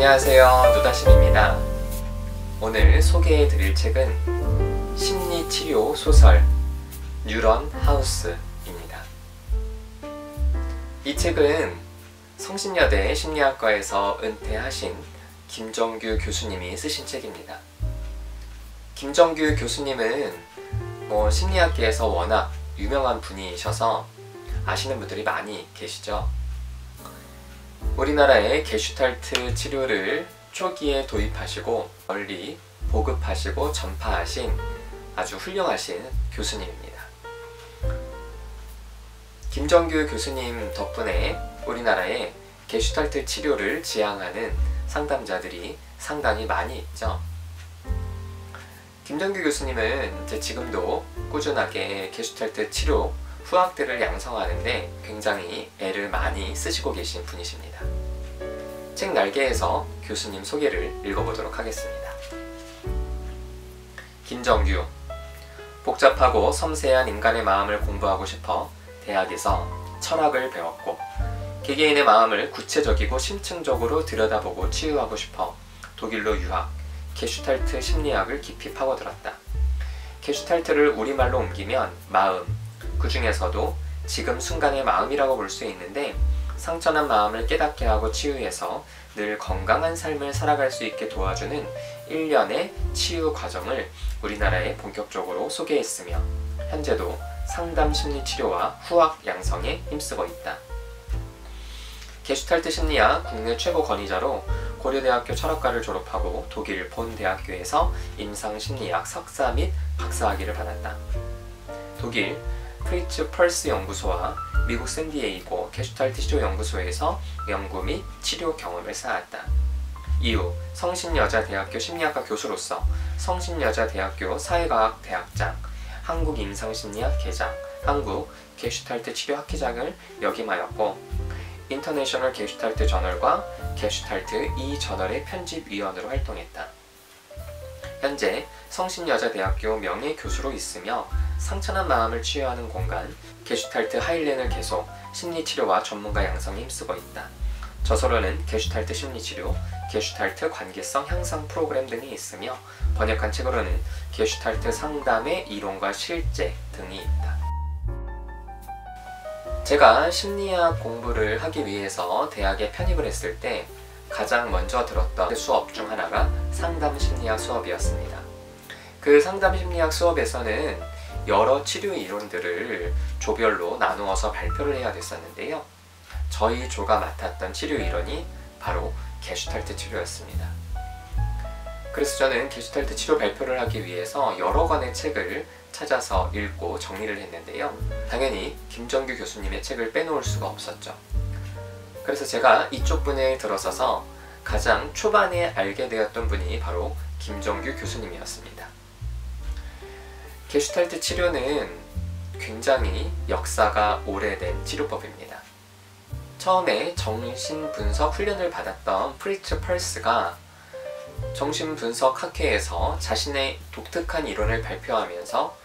안녕하세요, 노다심입니다. 오늘 소개해 드릴 책은 심리치료 소설 뉴런 하우스입니다. 이 책은 성신여대 심리학과에서 은퇴하신 김정규 교수님이 쓰신 책입니다. 김정규 교수님은 심리학계에서 워낙 유명한 분이셔서 아시는 분들이 많이 계시죠. 우리나라의 게슈탈트 치료를 초기에 도입하시고 널리 보급하시고 전파하신 아주 훌륭하신 교수님입니다. 김정규 교수님 덕분에 우리나라에 게슈탈트 치료를 지향하는 상담자들이 상당히 많이 있죠. 김정규 교수님은 지금도 꾸준하게 게슈탈트 치료 후학들을 양성하는데 굉장히 애를 많이 쓰시고 계신 분이십니다. 책 날개에서 교수님 소개를 읽어보도록 하겠습니다. 김정규, 복잡하고 섬세한 인간의 마음을 공부하고 싶어 대학에서 철학을 배웠고, 개개인의 마음을 구체적이고 심층적으로 들여다보고 치유하고 싶어 독일로 유학, 게슈탈트 심리학을 깊이 파고들었다. 게슈탈트를 우리말로 옮기면 마음, 그 중에서도 지금 순간의 마음이라고 볼 수 있는데, 상처난 마음을 깨닫게 하고 치유해서 늘 건강한 삶을 살아갈 수 있게 도와주는 일련의 치유 과정을 우리나라에 본격적으로 소개했으며, 현재도 상담 심리치료와 후학 양성에 힘쓰고 있다. 게슈탈트 심리학 국내 최고 권위자로 고려대학교 철학과를 졸업하고 독일 본 대학교에서 임상심리학 석사 및 박사학위를 받았다. 독일 프리츠 펄스 연구소와 미국 샌디에이고 게슈탈트 치료 연구소에서 연구 및 치료 경험을 쌓았다. 이후 성신여자대학교 심리학과 교수로서 성신여자대학교 사회과학대학장, 한국임상심리학 개장, 한국 게슈탈트 치료 학회장을 역임하였고, 인터내셔널 게슈탈트 저널과 게슈탈트 이 저널의 편집위원으로 활동했다. 현재 성신여자대학교 명예교수로 있으며 상처난 마음을 치유하는 공간 게슈탈트 하일렌을 개소, 심리치료와 전문가 양성에 힘쓰고 있다. 저서로는 게슈탈트 심리치료, 게슈탈트 관계성 향상 프로그램 등이 있으며, 번역한 책으로는 게슈탈트 상담의 이론과 실제 등이 있다. 제가 심리학 공부를 하기 위해서 대학에 편입을 했을 때 가장 먼저 들었던 수업 중 하나가 상담 심리학 수업이었습니다. 그 상담 심리학 수업에서는 여러 치료 이론들을 조별로 나누어서 발표를 해야 됐었는데요. 저희 조가 맡았던 치료 이론이 바로 게슈탈트 치료였습니다. 그래서 저는 게슈탈트 치료 발표를 하기 위해서 여러 권의 책을 찾아서 읽고 정리를 했는데요. 당연히 김정규 교수님의 책을 빼놓을 수가 없었죠. 그래서 제가 이쪽 분야에 들어서서 가장 초반에 알게 되었던 분이 바로 김정규 교수님이었습니다. 게슈탈트 치료는 굉장히 역사가 오래된 치료법입니다. 처음에 정신분석 훈련을 받았던 프리츠 펄스가 정신분석 학회에서 자신의 독특한 이론을 발표하면서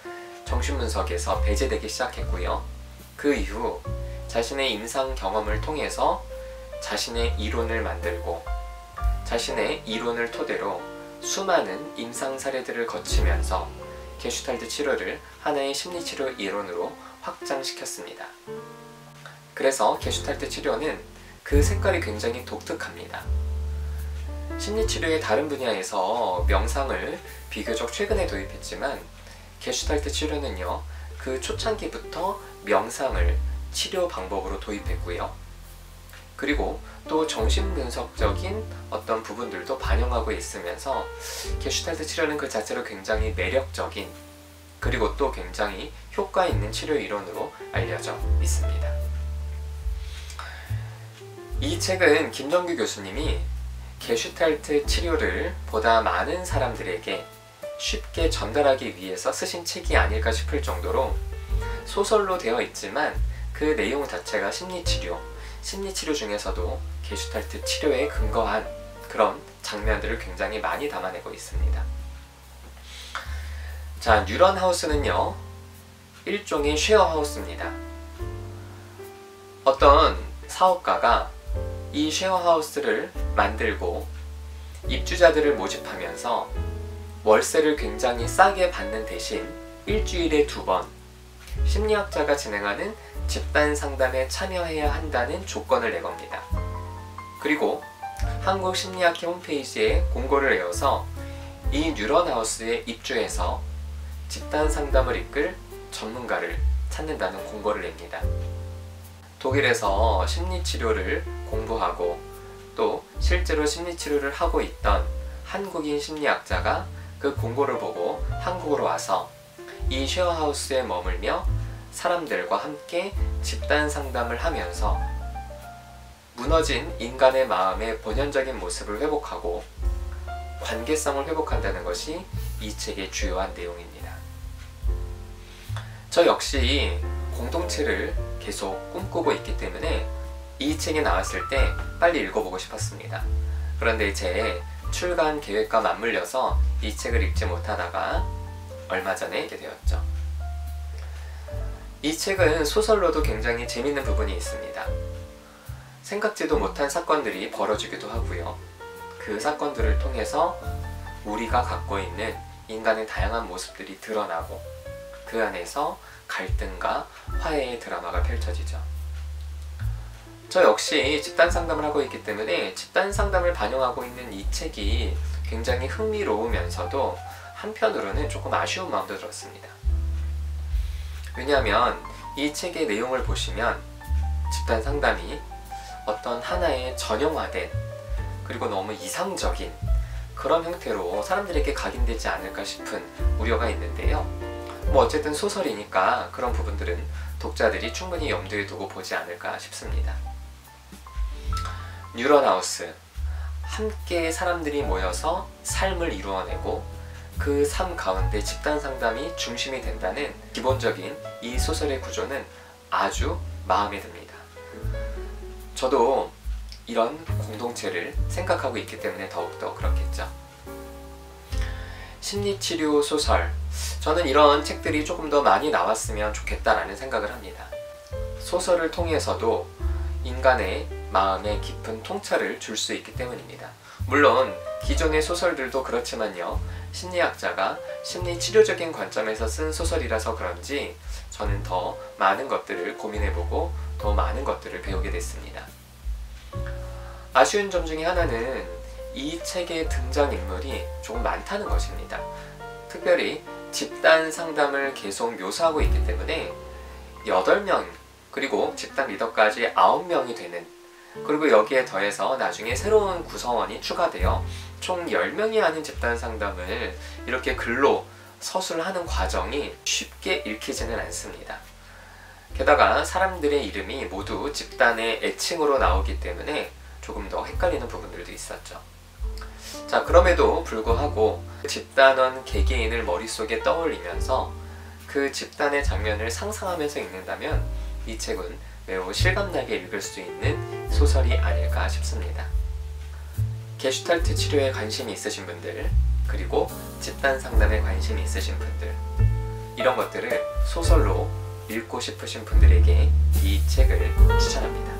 정신분석에서 배제되기 시작했고요. 그 이후 자신의 임상 경험을 통해서 자신의 이론을 만들고, 자신의 이론을 토대로 수많은 임상 사례들을 거치면서 게슈탈트 치료를 하나의 심리치료 이론으로 확장시켰습니다. 그래서 게슈탈트 치료는 그 색깔이 굉장히 독특합니다. 심리치료의 다른 분야에서 명상을 비교적 최근에 도입했지만, 게슈탈트 치료는요, 그 초창기부터 명상을 치료 방법으로 도입했고요. 그리고 또 정신분석적인 어떤 부분들도 반영하고 있으면서 게슈탈트 치료는 그 자체로 굉장히 매력적인, 그리고 또 굉장히 효과 있는 치료 이론으로 알려져 있습니다. 이 책은 김정규 교수님이 게슈탈트 치료를 보다 많은 사람들에게 쉽게 전달하기 위해서 쓰신 책이 아닐까 싶을 정도로 소설로 되어 있지만 그 내용 자체가 심리치료 중에서도 게슈탈트 치료에 근거한 그런 장면들을 굉장히 많이 담아내고 있습니다. 자, 뉴런 하우스는요, 일종의 쉐어하우스입니다. 어떤 사업가가 이 쉐어하우스를 만들고 입주자들을 모집하면서 월세를 굉장히 싸게 받는 대신 일주일에 2번 심리학자가 진행하는 집단 상담에 참여해야 한다는 조건을 내겁니다. 그리고 한국심리학회 홈페이지에 공고를 내어서 이 뉴런하우스에 입주해서 집단 상담을 이끌 전문가를 찾는다는 공고를 냅니다. 독일에서 심리치료를 공부하고 또 실제로 심리치료를 하고 있던 한국인 심리학자가 그 공고를 보고 한국으로 와서 이 쉐어하우스에 머물며 사람들과 함께 집단 상담을 하면서 무너진 인간의 마음의 본연적인 모습을 회복하고 관계성을 회복한다는 것이 이 책의 주요한 내용입니다. 저 역시 공동체를 계속 꿈꾸고 있기 때문에 이 책이 나왔을 때 빨리 읽어보고 싶었습니다. 그런데 제 출간 계획과 맞물려서 이 책을 읽지 못하다가 얼마 전에 읽게 되었죠. 이 책은 소설로도 굉장히 재밌는 부분이 있습니다. 생각지도 못한 사건들이 벌어지기도 하고요. 그 사건들을 통해서 우리가 갖고 있는 인간의 다양한 모습들이 드러나고 그 안에서 갈등과 화해의 드라마가 펼쳐지죠. 저 역시 집단 상담을 하고 있기 때문에 집단 상담을 반영하고 있는 이 책이 굉장히 흥미로우면서도 한편으로는 조금 아쉬운 마음도 들었습니다. 왜냐하면 이 책의 내용을 보시면 집단 상담이 어떤 하나의 전형화된 그리고 너무 이상적인 그런 형태로 사람들에게 각인되지 않을까 싶은 우려가 있는데요. 뭐 어쨌든 소설이니까 그런 부분들은 독자들이 충분히 염두에 두고 보지 않을까 싶습니다. 뉴런하우스, 함께 사람들이 모여서 삶을 이루어내고 그 삶 가운데 집단 상담이 중심이 된다는 기본적인 이 소설의 구조는 아주 마음에 듭니다. 저도 이런 공동체를 생각하고 있기 때문에 더욱더 그렇겠죠. 심리치료 소설, 저는 이런 책들이 조금 더 많이 나왔으면 좋겠다라는 생각을 합니다. 소설을 통해서도 인간의 마음에 깊은 통찰을 줄 수 있기 때문입니다. 물론 기존의 소설들도 그렇지만요, 심리학자가 심리치료적인 관점에서 쓴 소설이라서 그런지 저는 더 많은 것들을 고민해보고 더 많은 것들을 배우게 됐습니다. 아쉬운 점 중에 하나는 이 책의 등장인물이 조금 많다는 것입니다. 특별히 집단 상담을 계속 묘사하고 있기 때문에 8명 그리고 집단 리더까지 9명이 되는, 그리고 여기에 더해서 나중에 새로운 구성원이 추가되어 총 10명이 하는 집단 상담을 이렇게 글로 서술하는 과정이 쉽게 읽히지는 않습니다. 게다가 사람들의 이름이 모두 집단의 애칭으로 나오기 때문에 조금 더 헷갈리는 부분들도 있었죠. 자, 그럼에도 불구하고 집단원 개개인을 머릿속에 떠올리면서 그 집단의 장면을 상상하면서 읽는다면 이 책은 매우 실감나게 읽을 수 있는 소설이 아닐까 싶습니다. 게슈탈트 치료에 관심이 있으신 분들, 그리고 집단 상담에 관심이 있으신 분들, 이런 것들을 소설로 읽고 싶으신 분들에게 이 책을 추천합니다.